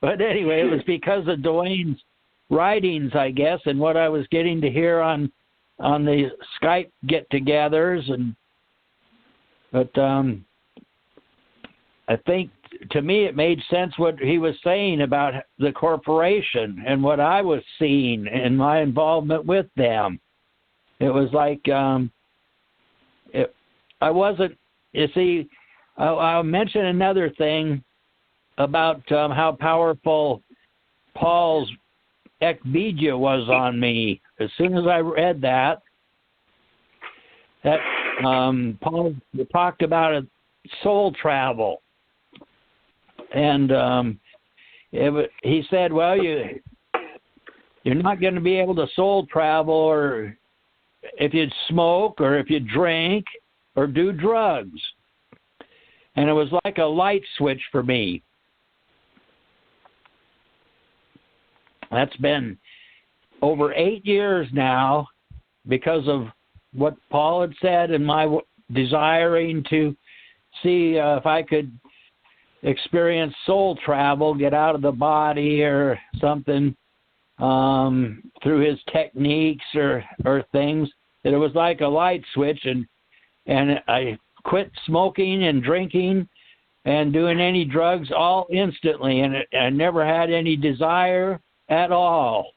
But anyway, it was because of Duane's writings, I guess, and what I was getting to hear on the Skype get-togethers. But I think, to me, it made sense what he was saying about the corporation and what I was seeing and my involvement with them. It was like I wasn't, you see, I'll mention another thing about how powerful Paul's ekbidya was on me. As soon as I read that Paul talked about soul travel. And he said, well, you're not going to be able to soul travel or if you smoke or if you drink or do drugs. And it was like a light switch for me. That's been over 8 years now because of what Paul had said and my desiring to see if I could experience soul travel, get out of the body or something through his techniques or things. That it was like a light switch, and I quit smoking and drinking and doing any drugs all instantly, and I never had any desire at all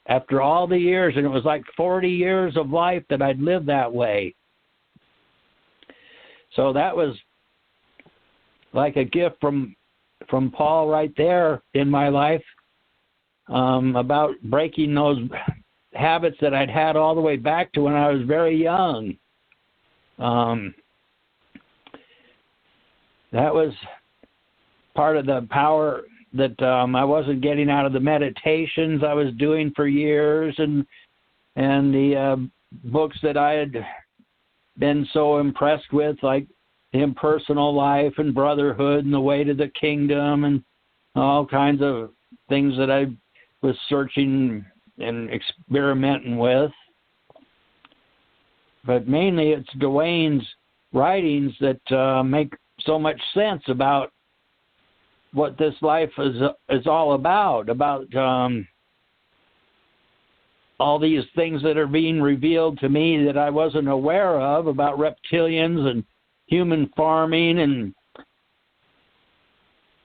after all the years, and it was like 40 years of life that I'd lived that way. So that was like a gift from Paul right there in my life about breaking those habits that I'd had all the way back to when I was very young. That was part of the power that I wasn't getting out of the meditations I was doing for years and the books that I had been so impressed with, like The Impersonal Life and Brotherhood and The Way to the Kingdom and all kinds of things that I was searching and experimenting with. But mainly it's Duane's writings that make so much sense about what this life is all about all these things that are being revealed to me that I wasn't aware of, about reptilians and human farming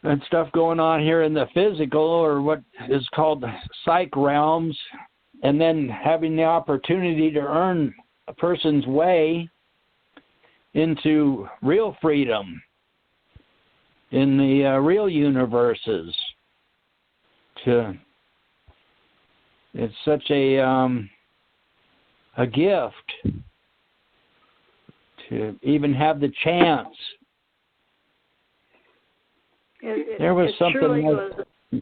and stuff going on here in the physical, or what is called psych realms, and then having the opportunity to earn a person's way into real freedom in the real universes. It's such a gift to even have the chance. There was something truly like, was,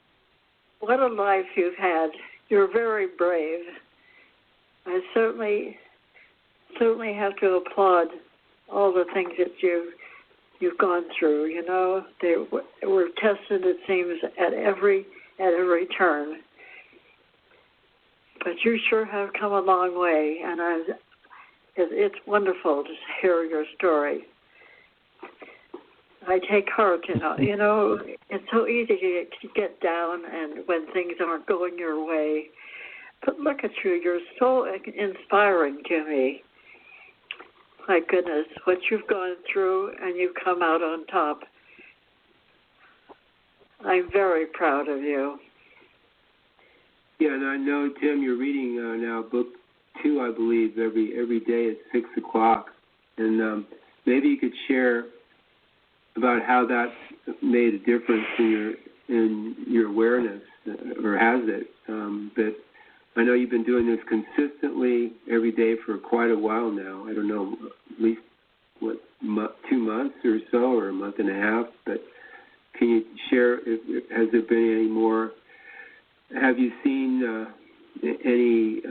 what a life you've had. You're very brave. I certainly have to applaud all the things that you've gone through. You know, they were tested, it seems, at every turn. But you sure have come a long way, and it's wonderful to hear your story. I take heart, you know, it's so easy to get down and when things aren't going your way. But look at you, you're so inspiring to me. My goodness, what you've gone through and you've come out on top. I'm very proud of you. Yeah, and I know, Tim, you're reading now book 2, I believe, every day at 6 o'clock. And maybe you could share about how that's made a difference in your awareness, or has it? But I know you've been doing this consistently every day for quite a while now. I don't know, at least, 2 months or so, or a month and a half. But can you share, has there been any more, have you seen any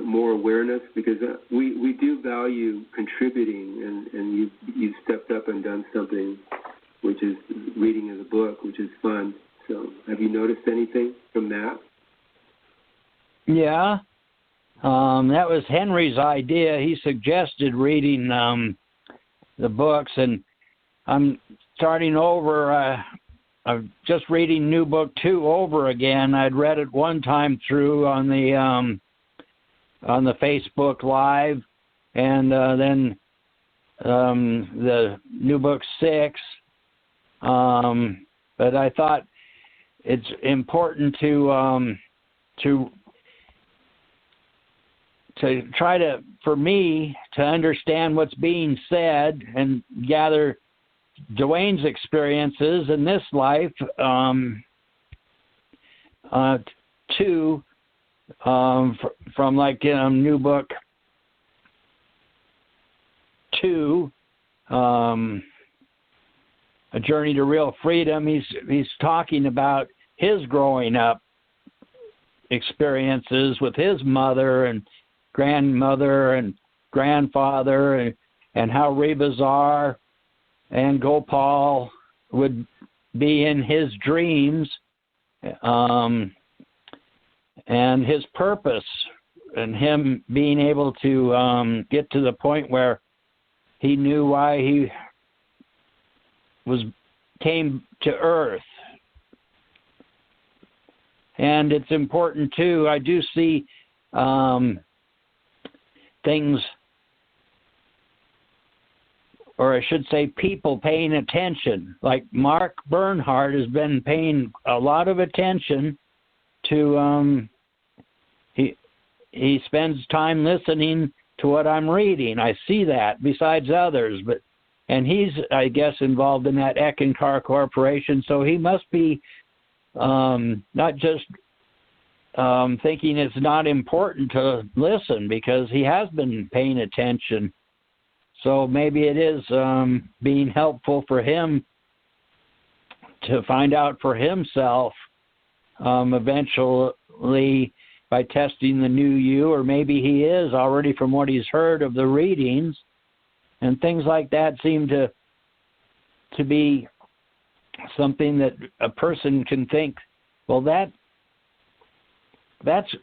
more awareness? Because we do value contributing, and you've stepped up and done something, which is reading of the book, which is fun. So have you noticed anything from that? Yeah. That was Henry's idea. He suggested reading the books, and I'm starting over I'm just reading New Book 2 over again. I'd read it one time through on the Facebook Live, and then the New Book 6. But I thought it's important to try to, for me, to understand what's being said and gather Duane's experiences in this life from like New Book 2, A Journey to Real Freedom. He's talking about his growing up experiences with his mother and grandmother and grandfather, and how Rebazar and Gopal would be in his dreams, and his purpose, and him being able to get to the point where he knew why he came to Earth. And it's important too, I do see things, or I should say people paying attention. Like Mark Bernhardt has been paying a lot of attention to, he spends time listening to what I'm reading. I see that besides others, and he's, I guess, involved in that Eckankar Corporation, so he must be not just thinking it's not important to listen, because he has been paying attention. So maybe it is being helpful for him to find out for himself eventually by testing the new you, or maybe he is already from what he's heard of the readings, and things like that seem to be something that a person can think, well, that's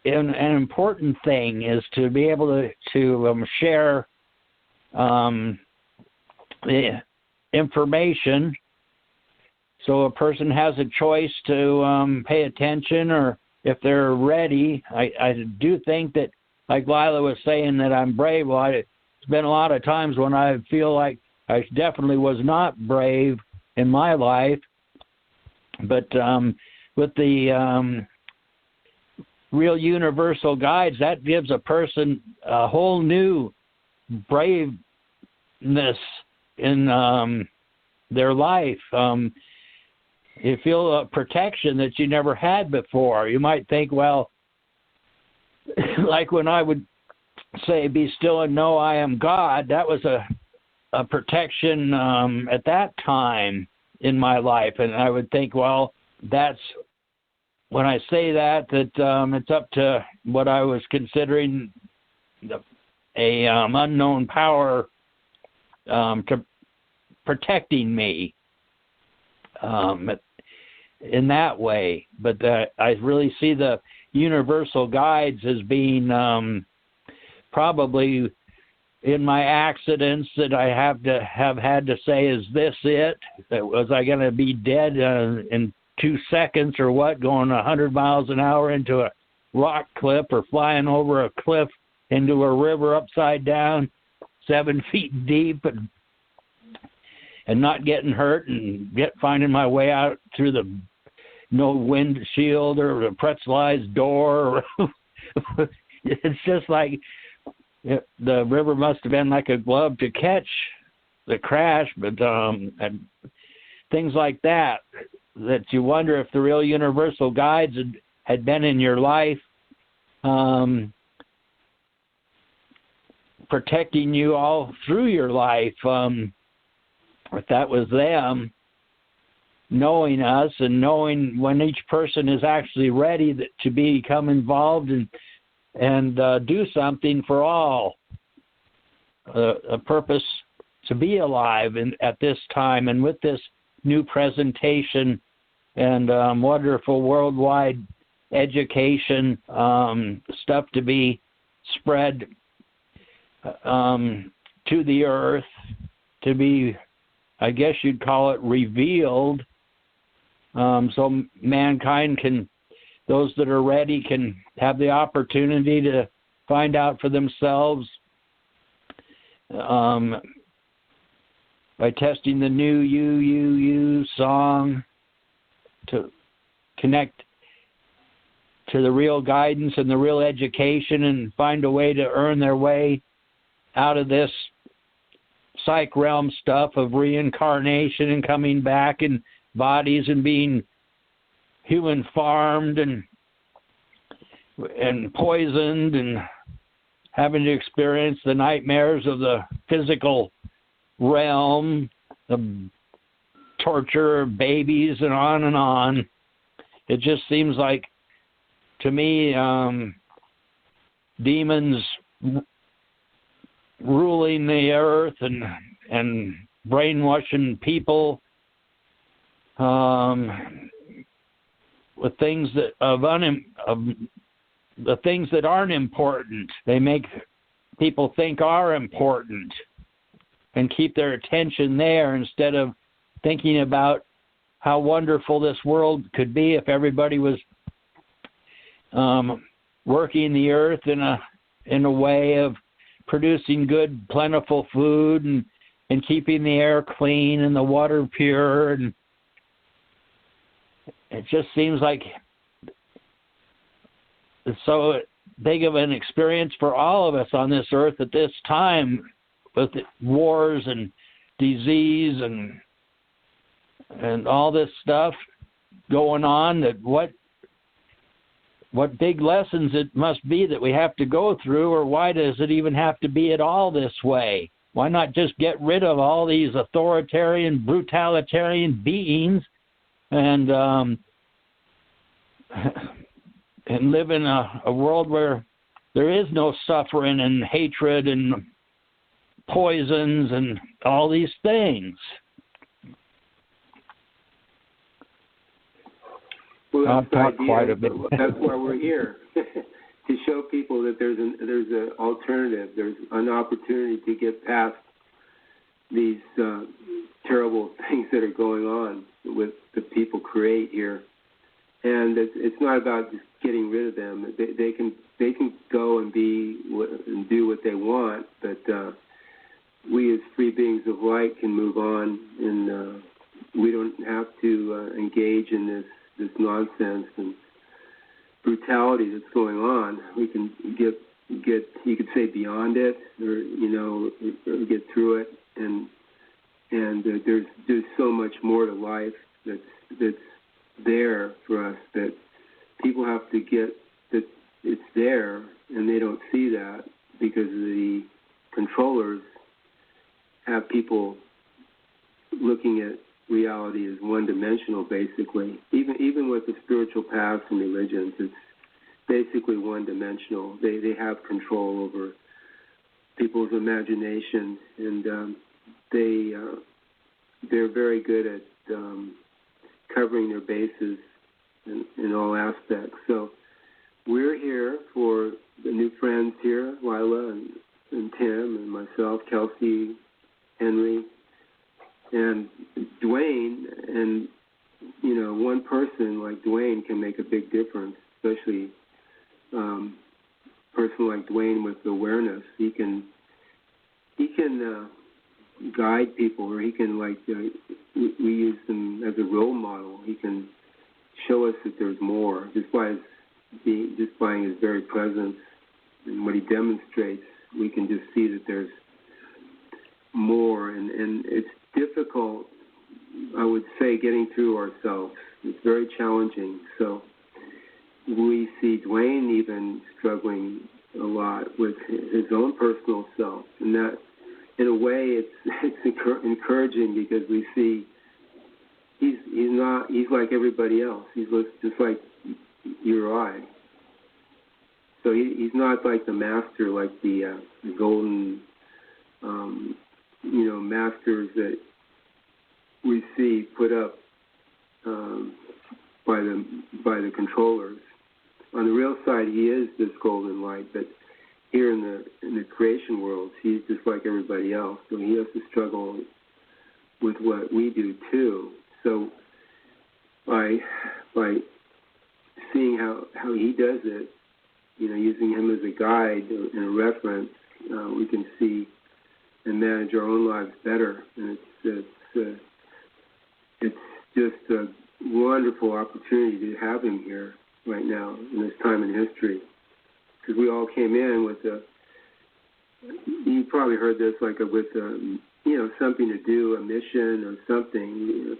an important thing, is to be able to share the information, so a person has a choice to pay attention, or if they're ready. I do think that, like Lila was saying, that I'm brave. Well, it's been a lot of times when I feel like I definitely was not brave in my life, but with the real universal guides, that gives a person a whole new braveness in their life. You feel a protection that you never had before. You might think, well, like when I would say, be still and know I am God, that was a protection at that time in my life. And I would think, well, that's, when I say that it's up to what I was considering a unknown power to protecting me in that way. But I really see the universal guides as being probably in my accidents that I have had to say, is this it? Was I going to be dead in 2 seconds or what, going 100 miles an hour into a rock cliff, or flying over a cliff into a river upside down 7 feet deep, and not getting hurt, and finding my way out through the no windshield or the pretzelized door. It's just like the river must have been like a glove to catch the crash, but and things like that you wonder if the real universal guides had been in your life, protecting you all through your life. If that was them knowing us, and knowing when each person is actually ready to become involved and do something for all, a purpose to be alive at this time, and with this new presentation and wonderful worldwide education stuff to be spread to the earth, to be, I guess you'd call it, revealed so mankind can, those that are ready, can have the opportunity to find out for themselves by testing the new you song to connect to the real guidance and the real education and find a way to earn their way out of this psych realm stuff of reincarnation and coming back in bodies and being human farmed and poisoned and having to experience the nightmares of the physical realm, the torture of babies, and on and on. It just seems like, to me, demons ruling the earth and brainwashing people with things that the things that aren't important. They make people think are important and keep their attention there instead of thinking about how wonderful this world could be if everybody was working the earth in a way of producing good, plentiful food and keeping the air clean and the water pure. And it just seems like it's so big of an experience for all of us on this earth at this time, with wars and disease and all this stuff going on, that what big lessons it must be that we have to go through, or why does it even have to be at all this way? Why not just get rid of all these authoritarian, brutalitarian beings and live in a world where there is no suffering and hatred and poisons and all these things? Well, I've talked quite a bit. That's why we're here, to show people that there's an alternative. There's an opportunity to get past these terrible things that are going on with the people create here. And it's not about just getting rid of them. They can go and and do what they want, but we as free beings of light can move on, and we don't have to engage in this nonsense and brutality that's going on. We can get you could say beyond it, or get through it, and there's so much more to life that's there for us, that people have to get that it's there, and they don't see that because the controllers have people looking at reality as one-dimensional, basically. Even with the spiritual paths and religions, it's basically one-dimensional. They have control over people's imagination, and they're very good at covering their bases in all aspects. So we're here for the new friends here, Lila and Tim and myself, Kelsey, Henry, and Duane. And one person like Duane can make a big difference, especially a person like Duane with awareness. He can guide people, or he can, we use him as a role model. He can show us that there's more just by his very presence and what he demonstrates. We can just see that there's more, and it's difficult, I would say, getting through ourselves. It's very challenging. So we see Duane even struggling a lot with his own personal self, and that, in a way, it's encouraging, because we see he's like everybody else. He's just like you or I. So he's not like the master, like the golden, masters that we see put up by the controllers. On the real side, he is this golden light, but here in the creation world, he's just like everybody else. So he has to struggle with what we do too. So by seeing how he does it, using him as a guide and a reference, we can see and manage our own lives better. And it's just a wonderful opportunity to have him here right now in this time in history, because we all came in with you probably heard this, with something to do, a mission or something,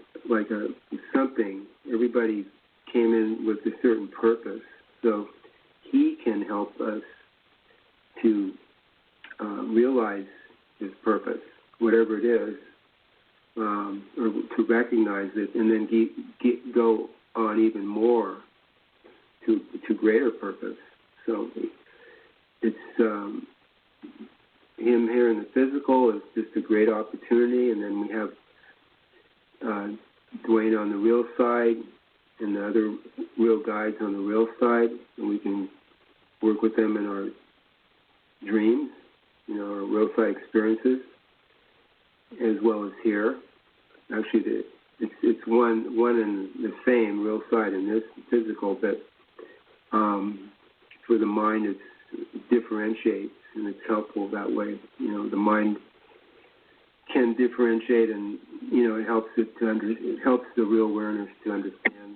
something. Everybody came in with a certain purpose, so he can help us to realize his purpose, whatever it is, or to recognize it, and then go on even more to greater purpose. So it's him here in the physical is just a great opportunity, and then we have Duane on the real side and the other real guides on the real side, and we can work with them in our dreams, our real side experiences, as well as here. Actually, it's one and the same, real side and this physical, but for the mind it differentiates, and it's helpful that way. The mind can differentiate, and it helps the real awareness to understand